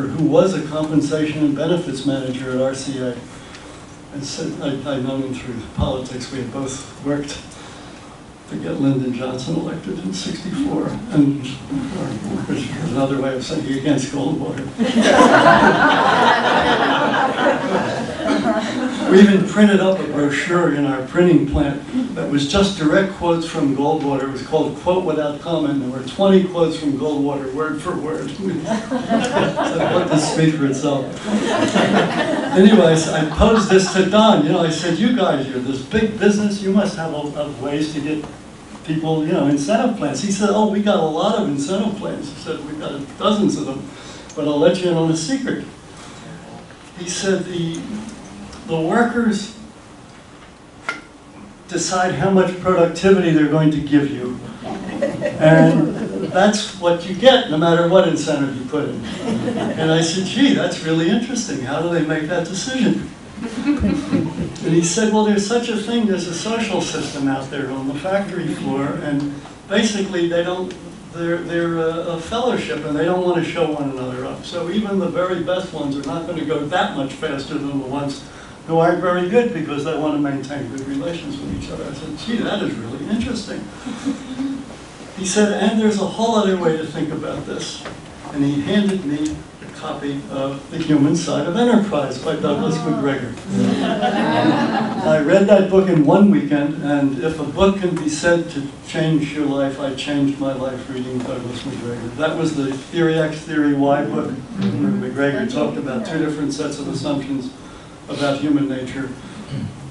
who was a compensation and benefits manager at RCA. And said, I'd known him through politics. We had both worked to get Lyndon Johnson elected in '64. And which is another way of saying he against Goldwater. We even printed up a brochure in our printing plant that was just direct quotes from Goldwater. It was called Quote Without Comment. There were 20 quotes from Goldwater, word for word. So let this speak for itself. Anyways, I posed this to Don. You know, I said, you guys, you're this big business. You must have ways to get people, you know, incentive plans. He said, oh, we got a lot of incentive plans. He said, we've got dozens of them, but I'll let you in on a secret. He said, the workers decide how much productivity they're going to give you. And that's what you get no matter what incentive you put in. And I said, gee, that's really interesting. How do they make that decision? And he said, well, there's such a thing, there's a social system out there on the factory floor, and basically they're a fellowship, and they don't want to show one another up. So even the very best ones are not going to go that much faster than the ones who aren't very good because they want to maintain good relations with each other. I said, gee, that is really interesting. He said, and there's a whole other way to think about this. And he handed me a copy of The Human Side of Enterprise by Douglas McGregor. I read that book in one weekend, and if a book can be said to change your life, I changed my life reading Douglas McGregor. That was the Theory X, Theory Y book, where McGregor talked about two different sets of assumptions about human nature.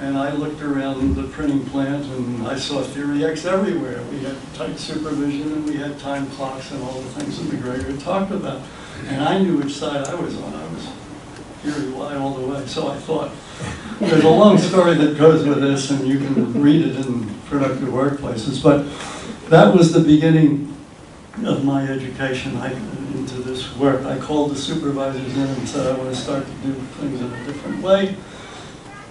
And I looked around the printing plant and I saw Theory X everywhere. We had tight supervision and we had time clocks and all the things that McGregor talked about. And I knew which side I was on. I was Theory Y all the way. So I thought, there's a long story that goes with this and you can read it in productive workplaces. But that was the beginning of my education into this work. I called the supervisors in and said, I want to start to do things in a different way.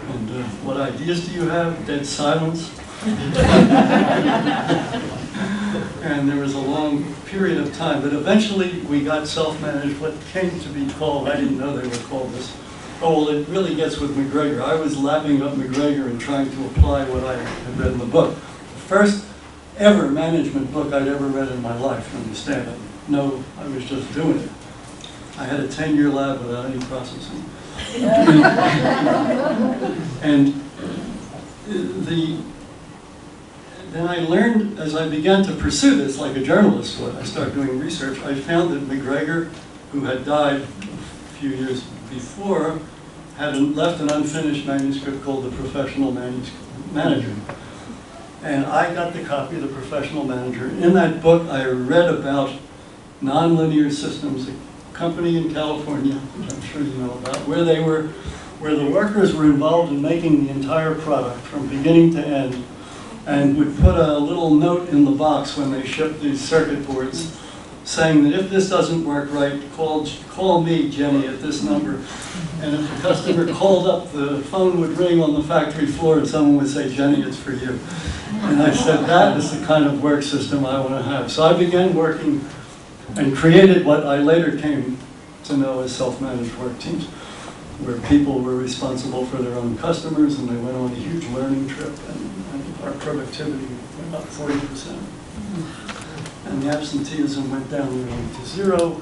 And what ideas do you have? Dead silence. And there was a long period of time, but eventually we got self-managed, what came to be called, I didn't know they were called this. Oh, well, it really gets with McGregor. I was lapping up McGregor and trying to apply what I had read in the book. The first ever management book I'd ever read in my life, understand it. No, I was just doing it. I had a 10-year lab without any processing. And then I learned, as I began to pursue this like a journalist would, I started doing research, I found that McGregor, who had died a few years before, had left an unfinished manuscript called The Professional Manager. And I got the copy of The Professional Manager. In that book, I read about nonlinear systems, a company in California, which I'm sure you know about, where the workers were involved in making the entire product from beginning to end, and would put a little note in the box when they shipped these circuit boards saying that if this doesn't work right, call me, Jenny, at this number. And if the customer called up, the phone would ring on the factory floor and someone would say, Jenny, it's for you. And I said, that is the kind of work system I want to have. So I began working and created what I later came to know as self-managed work teams, where people were responsible for their own customers and they went on a huge learning trip, and our productivity went up 40%. And the absenteeism went down nearly to zero,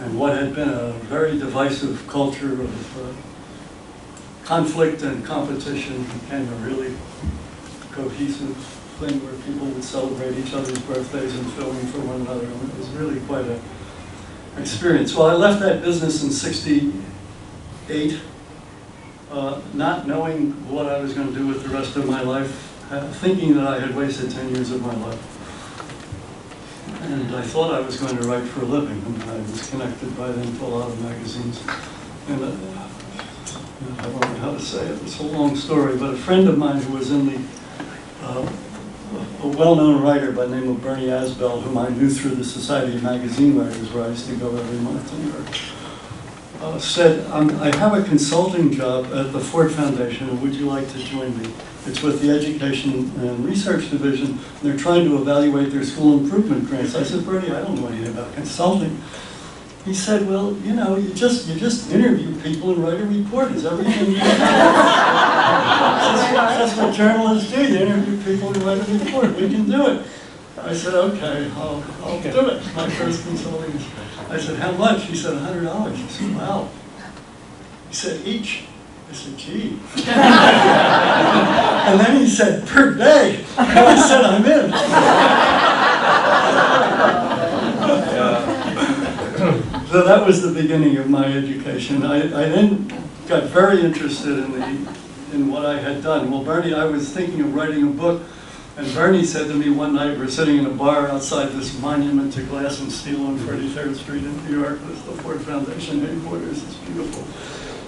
and what had been a very divisive culture of conflict and competition became a really cohesive thing where people would celebrate each other's birthdays and fill in for one another. And it was really quite an experience. Well, I left that business in '68, not knowing what I was going to do with the rest of my life, thinking that I had wasted 10 years of my life. And I thought I was going to write for a living, and I was connected by then to a lot of magazines. And I don't know how to say it, it's a long story, but a friend of mine who was in the a well-known writer by the name of Bernie Asbell, whom I knew through the Society of Magazine Writers, where I used to go every month to New York, said, I have a consulting job at the Ford Foundation, and would you like to join me? It's with the Education and Research Division, and they're trying to evaluate their school improvement grants. I said, Bernie, I don't know anything about consulting. He said, well, you know, you just interview people and write a report. Is everything you do? That's what journalists do. You interview people and write a report. We can do it. I said, okay, I'll do it. My first consulting. I said, how much? He said, $100. I said, wow. He said, each. I said, gee. And then he said, per day. And I said, I'm in. So that was the beginning of my education. I then got very interested in what I had done. Well, Bernie, I was thinking of writing a book, and Bernie said to me one night, we're sitting in a bar outside this monument to glass and steel on 43rd Street in New York. It's the Ford Foundation headquarters. It's beautiful.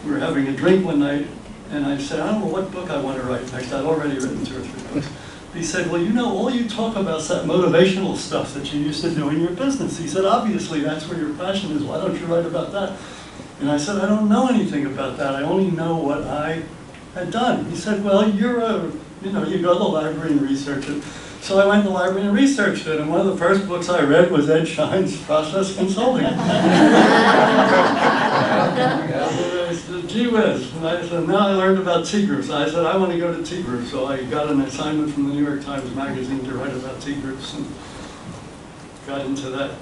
We were having a drink one night, and I said, I don't know what book I want to write next. I'd already written 2 or 3 books. He said, well, you know, all you talk about is that motivational stuff that you used to do in your business. He said, obviously, that's where your passion is. Why don't you write about that? And I said, I don't know anything about that. I only know what I had done. He said, well, you go to the library and research it. So I went to the library and researched it. And one of the first books I read was Ed Schein's Process Consulting. Gee whiz. And I said, now I learned about T-groups. I said, I want to go to T-groups. So I got an assignment from the New York Times Magazine to write about T-groups and got into that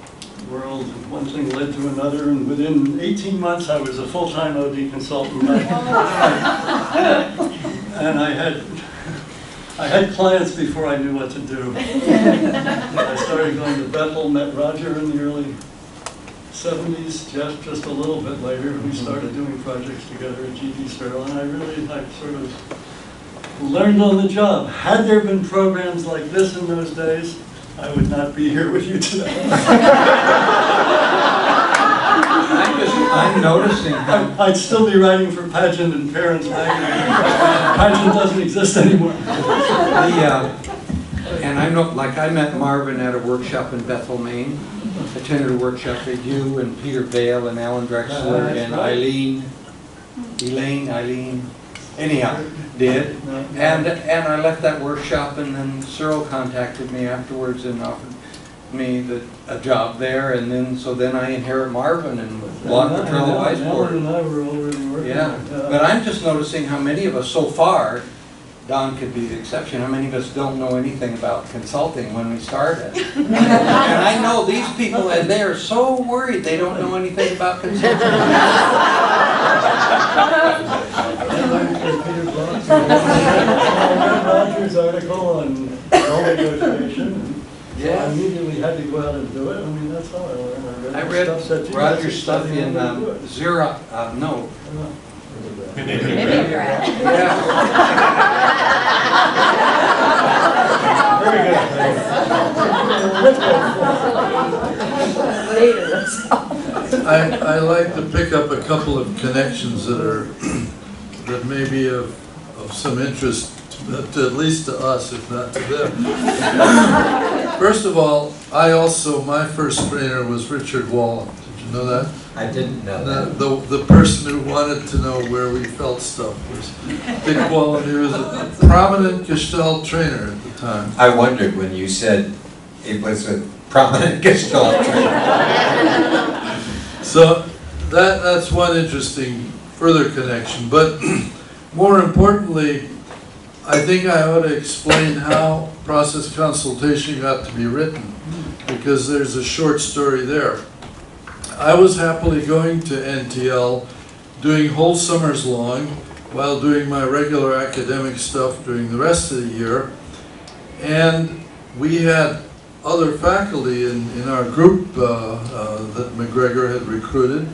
world. And one thing led to another. And within 18 months, I was a full-time OD consultant. And I had clients before I knew what to do. I started going to Bethel, met Roger in the early 70s, Geoff just a little bit later. We started doing projects together at GD Searle, and I sort of learned on the job. Had there been programs like this in those days, I would not be here with you today. I'm noticing how... I'd still be writing for Pageant and Parents magazine. Pageant doesn't exist anymore. And I know, like I met Marvin at a workshop in Bethel, Maine. Attended a workshop that you and Peter Bale and Alan Drexler and Eileen anyhow, did. And I left that workshop, and then Searle contacted me afterwards and offered me a job there, and then I inherit Marvin and Marv Weisbord. And I were already working. Yeah, but I'm just noticing how many of us so far, Don could be the exception, how many of us don't know anything about consulting when we started. And I know these people, and they are so worried they don't know anything about consulting. Roger's article on role negotiation. So I immediately had to go out and do it. I mean, that's how I learned. I read Roger's stuff in Xerox. No. Mimeograph. Yeah. Very good. I like to pick up a couple of connections that may be of some interest, at least to us, if not to them. First of all, my first trainer was Richard Wallen. Did you know that? I didn't know that. The person who wanted to know where we felt stuff was Dick Wallen. He was a prominent Gestalt trainer at the time. I wondered when you said it was a prominent Gestalt trainer. So that's one interesting further connection. But more importantly, I think I ought to explain how process consultation got to be written, because there's a short story there. I was happily going to NTL, doing whole summers long, while doing my regular academic stuff during the rest of the year. And we had other faculty in our group that McGregor had recruited.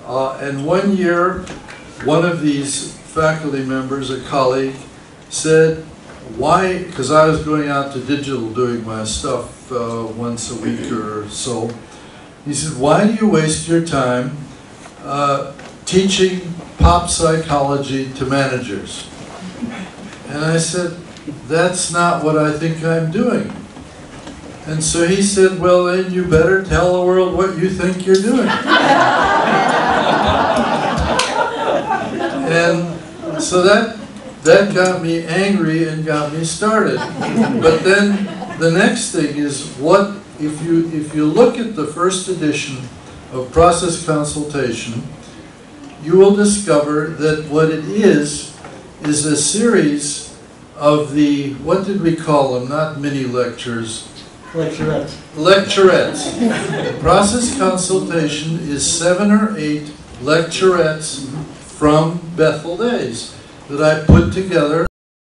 And one year, one of these faculty members, a colleague, said, why, because I was going out to digital doing my stuff once a week or so. He said, why do you waste your time teaching pop psychology to managers? And I said, that's not what I think I'm doing. And so he said, well, then you better tell the world what you think you're doing. And so that got me angry and got me started. But then the next thing is, what if you look at the first edition of process consultation, you will discover that what it is a series of the, what did we call them? Not mini lectures. Lecturettes. Lecturettes. Process consultation is 7 or 8 lecturettes from Bethel Days that I put together